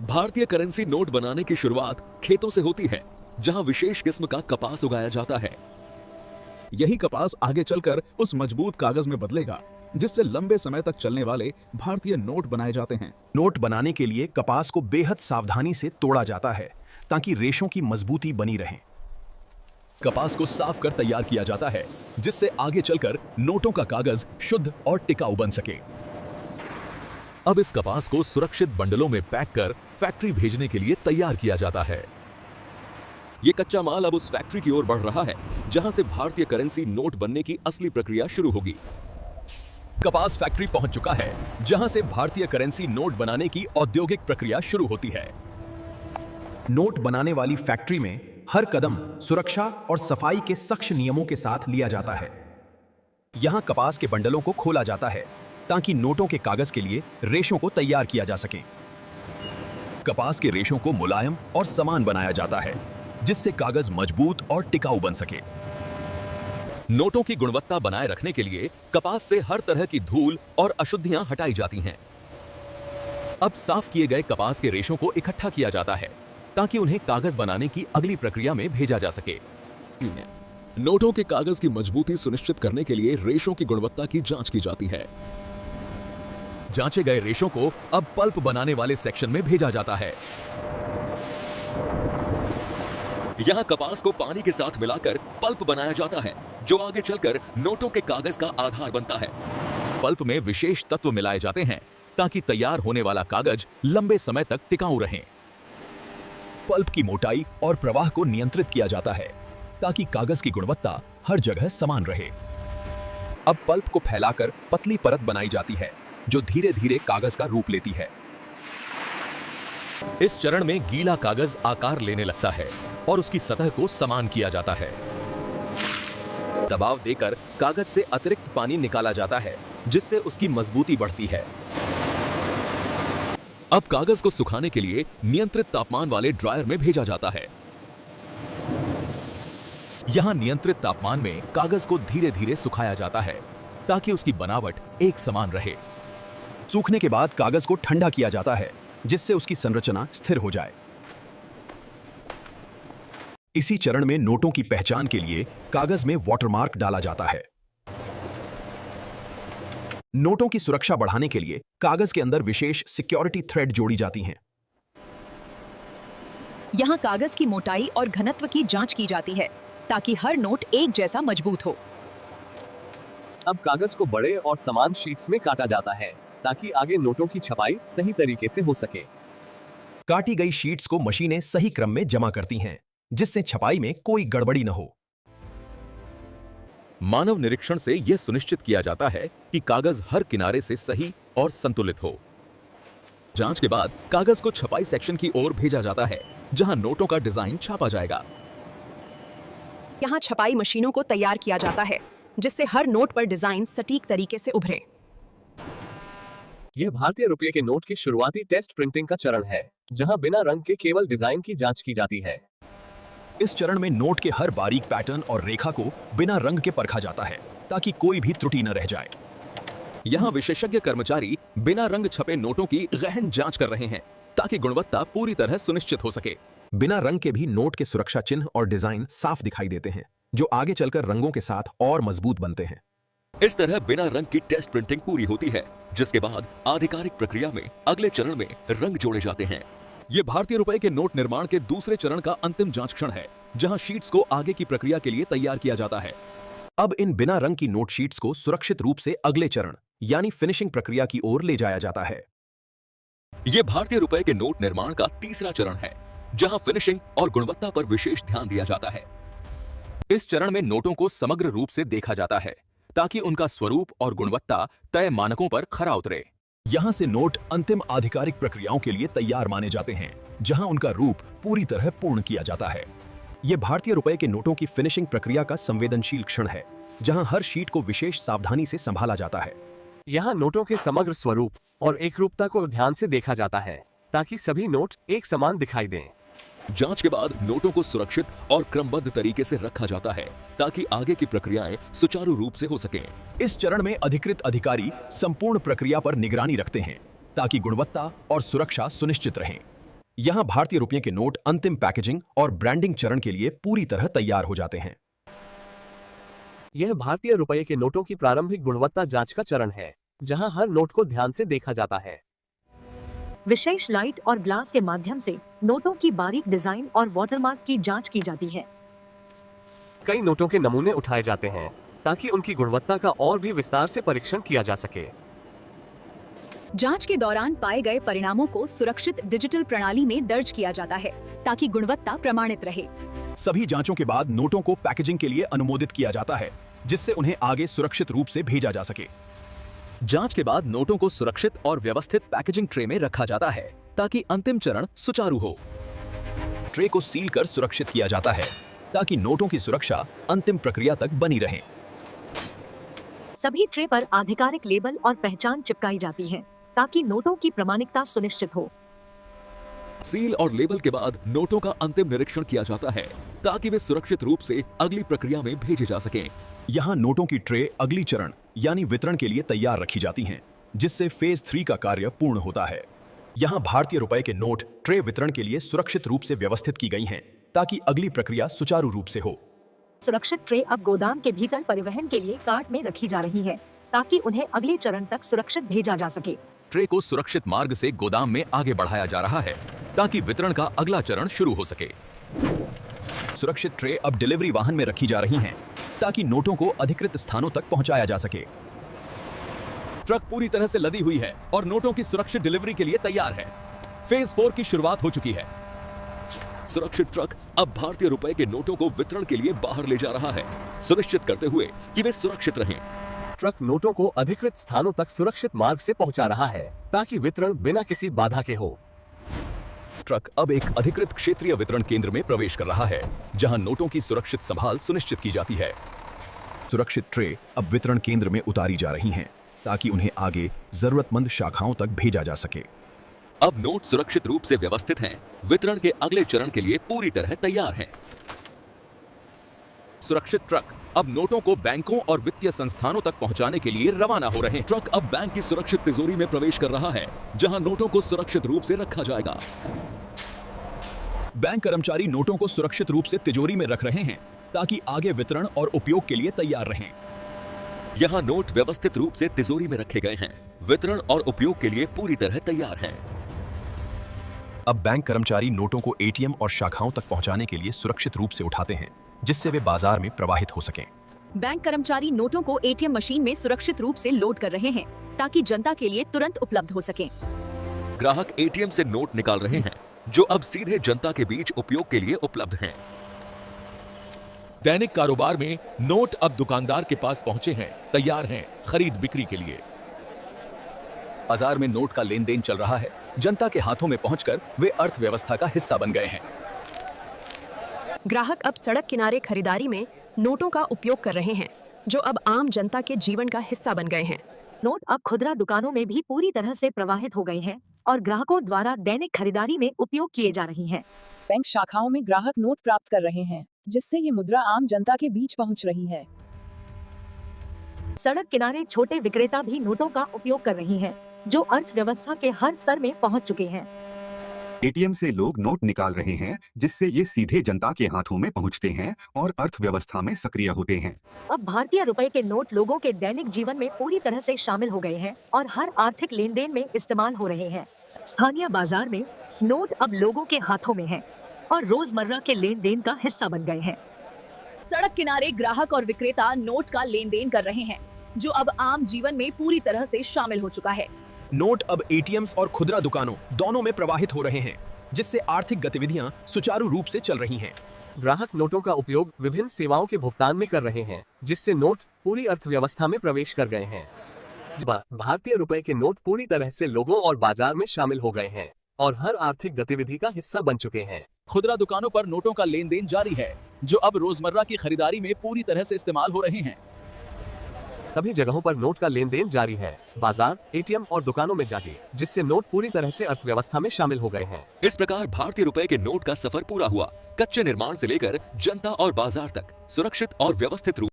भारतीय currency note बनाने की शुरुआत खेतों से होती है, जहां विशेष किस्म का कपास उगाया जाता है। यही कपास आगे चलकर उस मजबूत कागज में बदलेगा, जिससे लंबे समय तक चलने वाले भारतीय नोट बनाए जाते हैं। नोट बनाने के लिए कपास को बेहद सावधानी से तोड़ा जाता है ताकि रेशों की मजबूती बनी रहे। कपास को साफ कर तैयार किया जाता है, जिससे आगे चलकर नोटों का कागज शुद्ध और टिकाऊ बन सके। अब इस कपास को सुरक्षित बंडलों में पैक कर फैक्ट्री भेजने के लिए तैयार किया जाता है। ये कच्चा माल अब उस फैक्ट्री की ओर बढ़ रहा है, जहां से भारतीय करेंसी नोट बनने की असली प्रक्रिया शुरू होगी। कपास फैक्ट्री पहुंच चुका है, जहां से भारतीय करेंसी नोट बनाने की औद्योगिक प्रक्रिया शुरू होती है। नोट बनाने वाली फैक्ट्री में हर कदम सुरक्षा और सफाई के सख्त नियमों के साथ लिया जाता है। यहां कपास के बंडलों को खोला जाता है ताकि नोटों के कागज के लिए रेशों को तैयार किया जा सके। कपास के रेशों को मुलायम और समान बनाया जाता है, जिससे कागज मजबूत और टिकाऊ बन सके। नोटों की गुणवत्ता बनाए रखने के लिए कपास से हर तरह की धूल और अशुद्धियां हटाई जाती हैं। अब साफ किए गए कपास के रेशों को इकट्ठा किया जाता है ताकि उन्हें कागज बनाने की अगली प्रक्रिया में भेजा जा सके। नोटों के कागज की मजबूती सुनिश्चित करने के लिए रेशों की गुणवत्ता की जांच की जाती है। जांचे गए रेशों को अब पल्प बनाने वाले सेक्शन में भेजा जाता है। यहां कपास को पानी के साथ मिलाकर पल्प बनाया जाता है, जो आगे चलकर नोटों के कागज का आधार बनता है। पल्प में विशेष तत्व मिलाए जाते हैं ताकि तैयार होने वाला कागज लंबे समय तक टिकाऊ रहे। पल्प की मोटाई और प्रवाह को नियंत्रित किया जाता है ताकि कागज की गुणवत्ता हर जगह समान रहे। अब पल्प को फैलाकर पतली परत बनाई जाती है, जो धीरे धीरे कागज का रूप लेती है। इस चरण में गीला कागज आकार लेने लगता है और उसकी सतह को समान किया जाता है। दबाव देकर कागज से अतिरिक्त पानी निकाला जाता है, जिससे उसकी मजबूती बढ़ती है। अब कागज को सुखाने के लिए नियंत्रित तापमान वाले ड्रायर में भेजा जाता है। यहां नियंत्रित तापमान में कागज को धीरे धीरे सुखाया जाता है ताकि उसकी बनावट एक समान रहे। सूखने के बाद कागज को ठंडा किया जाता है, जिससे उसकी संरचना स्थिर हो जाए। इसी चरण में नोटों की पहचान के लिए कागज में वाटरमार्क डाला जाता है। नोटों की सुरक्षा बढ़ाने के लिए कागज के अंदर विशेष सिक्योरिटी थ्रेड जोड़ी जाती हैं। यहां कागज की मोटाई और घनत्व की जांच की जाती है ताकि हर नोट एक जैसा मजबूत हो। अब कागज को बड़े और समान शीट्स में काटा जाता है ताकि आगे नोटों की छपाई सही तरीके से हो सके। काटी गई शीट्स को मशीनें सही क्रम में जमा करती हैं, जिससे छपाई में कोई गड़बड़ी न हो। मानव निरीक्षण से यह सुनिश्चित किया जाता है कि कागज हर किनारे से सही और संतुलित हो। जांच के बाद कागज को छपाई सेक्शन की ओर भेजा जाता है, जहां नोटों का डिजाइन छापा जाएगा। यहां छपाई मशीनों को तैयार किया जाता है, जिससे हर नोट पर डिजाइन सटीक तरीके से उभरे। यह भारतीय रुपये के नोट की शुरुआती टेस्ट प्रिंटिंग का चरण है, जहां बिना रंग के केवल डिजाइन की जांच की जाती है। इस चरण में नोट के हर बारीक पैटर्न और रेखा को बिना रंग के परखा जाता है ताकि कोई भी त्रुटि न रह जाए। यहां विशेषज्ञ कर्मचारी बिना रंग छपे नोटों की गहन जांच कर रहे हैं ताकि गुणवत्ता पूरी तरह सुनिश्चित हो सके। बिना रंग के भी नोट के सुरक्षा चिन्ह और डिजाइन साफ दिखाई देते हैं, जो आगे चलकर रंगों के साथ और मजबूत बनते हैं। इस तरह बिना रंग की टेस्ट प्रिंटिंग पूरी होती है, जिसके बाद आधिकारिक प्रक्रिया में अगले चरण में रंग जोड़े जाते हैं। ये भारतीय रुपए के नोट निर्माण के दूसरे चरण का अंतिम जांच क्षण है, जहां शीट्स को आगे की प्रक्रिया के लिए तैयार किया जाता है। अब इन बिना रंग की नोट शीट्स को सुरक्षित रूप से अगले चरण यानी फिनिशिंग प्रक्रिया की ओर ले जाया जाता है। यह भारतीय रुपए के नोट निर्माण का तीसरा चरण है, जहां फिनिशिंग और गुणवत्ता पर विशेष ध्यान दिया जाता है। इस चरण में नोटों को समग्र रूप से देखा जाता है ताकि उनका स्वरूप और गुणवत्ता तय मानकों पर खरा उतरे। यहां से नोट अंतिम आधिकारिक प्रक्रियाओं के लिए तैयार माने जाते हैं, जहां उनका रूप पूरी तरह पूर्ण किया जाता है। यह भारतीय रुपए के नोटों की फिनिशिंग प्रक्रिया का संवेदनशील क्षण है, जहां हर शीट को विशेष सावधानी से संभाला जाता है। यहाँ नोटों के समग्र स्वरूप और एकरूपता को ध्यान से देखा जाता है ताकि सभी नोट एक समान दिखाई दें। जांच के बाद नोटों को सुरक्षित और क्रमबद्ध तरीके से रखा जाता है ताकि आगे की प्रक्रियाएं सुचारू रूप से हो सकें। इस चरण में अधिकृत अधिकारी संपूर्ण प्रक्रिया पर निगरानी रखते हैं ताकि गुणवत्ता और सुरक्षा सुनिश्चित रहें। यहाँ भारतीय रुपये के नोट अंतिम पैकेजिंग और ब्रांडिंग चरण के लिए पूरी तरह तैयार हो जाते हैं। यह भारतीय रुपये के नोटों की प्रारंभिक गुणवत्ता जांच का चरण है, जहां हर नोट को ध्यान से देखा जाता है। विशेष लाइट और ग्लास के माध्यम से नोटों की बारीक डिजाइन और वाटरमार्क की जांच की जाती है। कई नोटों के नमूने उठाए जाते हैं ताकि उनकी गुणवत्ता का और भी विस्तार से परीक्षण किया जा सके। जांच के दौरान पाए गए परिणामों को सुरक्षित डिजिटल प्रणाली में दर्ज किया जाता है ताकि गुणवत्ता प्रमाणित रहे। सभी जांचों के बाद नोटों को पैकेजिंग के लिए अनुमोदित किया जाता है, जिससे उन्हें आगे सुरक्षित रूप से भेजा जा सके। जांच के बाद नोटों को सुरक्षित और व्यवस्थित पैकेजिंग ट्रे में रखा जाता है ताकि अंतिम चरण सुचारू हो। ट्रे को सील कर सुरक्षित किया जाता है ताकि नोटों की सुरक्षा अंतिम प्रक्रिया तक बनी रहे। सभी ट्रे पर आधिकारिक लेबल और पहचान चिपकाई जाती है ताकि नोटों की प्रामाणिकता सुनिश्चित हो। सील और लेबल के बाद नोटों का अंतिम निरीक्षण किया जाता है ताकि वे सुरक्षित रूप से अगली प्रक्रिया में भेजे जा सकें। यहाँ नोटों की ट्रे अगली चरण यानी वितरण के लिए तैयार रखी जाती हैं, जिससे फेज 3 का कार्य पूर्ण होता है। यहाँ भारतीय रुपए के नोट ट्रे वितरण के लिए सुरक्षित रूप से व्यवस्थित की गई हैं ताकि अगली प्रक्रिया सुचारू रूप से हो। सुरक्षित ट्रे अब गोदाम के भीतर परिवहन के लिए कार्ट में रखी जा रही है ताकि उन्हें अगले चरण तक सुरक्षित भेजा जा सके। ट्रे को सुरक्षित मार्ग से गोदाम में आगे बढ़ाया जा रहा है ताकि वितरण का अगला चरण शुरू हो सके। सुरक्षित ट्रे अब डिलीवरी वाहन में रखी जा रही हैं ताकि नोटों को अधिकृत स्थानों तक पहुंचाया जा सके। ट्रक पूरी तरह से लदी हुई है और नोटों की सुरक्षित डिलीवरी के लिए तैयार है। फेज 4 की शुरुआत हो चुकी है। सुरक्षित ट्रक अब भारतीय रुपए के नोटों को वितरण के लिए बाहर ले जा रहा है, सुनिश्चित करते हुए कि वे सुरक्षित रहें। ट्रक नोटों को अधिकृत स्थानों तक सुरक्षित मार्ग से पहुंचा रहा है ताकि वितरण बिना किसी बाधा के हो। ट्रक अब एक अधिकृत क्षेत्रीय वितरण केंद्र में प्रवेश कर रहा है, जहां नोटों की सुरक्षित संभाल सुनिश्चित की जाती है। सुरक्षित ट्रे अब वितरण केंद्र में उतारी जा रही हैं ताकि उन्हें आगे जरूरतमंद शाखाओं तक भेजा जा सके। अब नोट सुरक्षित रूप से व्यवस्थित हैं, वितरण के अगले चरण के लिए पूरी तरह तैयार हैं। सुरक्षित ट्रक अब नोटों को बैंकों और वित्तीय संस्थानों तक पहुंचाने के लिए रवाना हो रहे हैं। ट्रक अब बैंक की सुरक्षित तिजोरी में प्रवेश कर रहा है, जहां नोटों को सुरक्षित रूप से रखा जाएगा। बैंक कर्मचारी नोटों को सुरक्षित रूप से तिजोरी में रख रहे हैं ताकि आगे वितरण और उपयोग के लिए तैयार रहें। यहाँ नोट व्यवस्थित रूप से तिजोरी में रखे गए हैं, वितरण और उपयोग के लिए पूरी तरह तैयार हैं। अब बैंक कर्मचारी नोटों को एटीएम और शाखाओं तक पहुंचाने के लिए सुरक्षित रूप से उठाते हैं, जिससे वे बाजार में प्रवाहित हो सकें। बैंक कर्मचारी नोटों को एटीएम मशीन में सुरक्षित रूप से लोड कर रहे हैं ताकि जनता के लिए तुरंत उपलब्ध हो सके। ग्राहक एटीएम से नोट निकाल रहे हैं, जो अब सीधे जनता के बीच उपयोग के लिए उपलब्ध हैं। दैनिक कारोबार में नोट अब दुकानदार के पास पहुंचे हैं, तैयार हैं खरीद बिक्री के लिए। बाजार में नोट का लेन देन चल रहा है। जनता के हाथों में पहुंचकर वे अर्थव्यवस्था का हिस्सा बन गए हैं। ग्राहक अब सड़क किनारे खरीदारी में नोटों का उपयोग कर रहे हैं, जो अब आम जनता के जीवन का हिस्सा बन गए हैं। नोट अब खुदरा दुकानों में भी पूरी तरह से प्रवाहित हो गए हैं और ग्राहकों द्वारा दैनिक खरीदारी में उपयोग किए जा रही हैं। बैंक शाखाओं में ग्राहक नोट प्राप्त कर रहे हैं, जिससे ये मुद्रा आम जनता के बीच पहुंच रही है। सड़क किनारे छोटे विक्रेता भी नोटों का उपयोग कर रही हैं, जो अर्थव्यवस्था के हर स्तर में पहुंच चुके हैं। एटीएम से लोग नोट निकाल रहे हैं, जिससे ये सीधे जनता के हाथों में पहुंचते हैं और अर्थव्यवस्था में सक्रिय होते हैं। अब भारतीय रुपए के नोट लोगों के दैनिक जीवन में पूरी तरह से शामिल हो गए हैं और हर आर्थिक लेन देन में इस्तेमाल हो रहे हैं। स्थानीय बाजार में नोट अब लोगों के हाथों में है और रोजमर्रा के लेन देन का हिस्सा बन गए हैं। सड़क किनारे ग्राहक और विक्रेता नोट का लेन देन कर रहे हैं, जो अब आम जीवन में पूरी तरह से शामिल हो चुका है। नोट अब एटीएम और खुदरा दुकानों दोनों में प्रवाहित हो रहे हैं, जिससे आर्थिक गतिविधियां सुचारू रूप से चल रही हैं। ग्राहक नोटों का उपयोग विभिन्न सेवाओं के भुगतान में कर रहे हैं, जिससे नोट पूरी अर्थव्यवस्था में प्रवेश कर गए हैं। भारतीय रुपए के नोट पूरी तरह से लोगों और बाजार में शामिल हो गए हैं और हर आर्थिक गतिविधि का हिस्सा बन चुके हैं। खुदरा दुकानों पर नोटों का लेन देन जारी है, जो अब रोजमर्रा की खरीदारी में पूरी तरह से इस्तेमाल हो रहे हैं। सभी जगहों पर नोट का लेन देन जारी है, बाजार, एटीएम और दुकानों में जारी, जिससे नोट पूरी तरह से अर्थव्यवस्था में शामिल हो गए हैं। इस प्रकार भारतीय रुपए के नोट का सफर पूरा हुआ, कच्चे निर्माण से लेकर जनता और बाजार तक सुरक्षित और व्यवस्थित रूप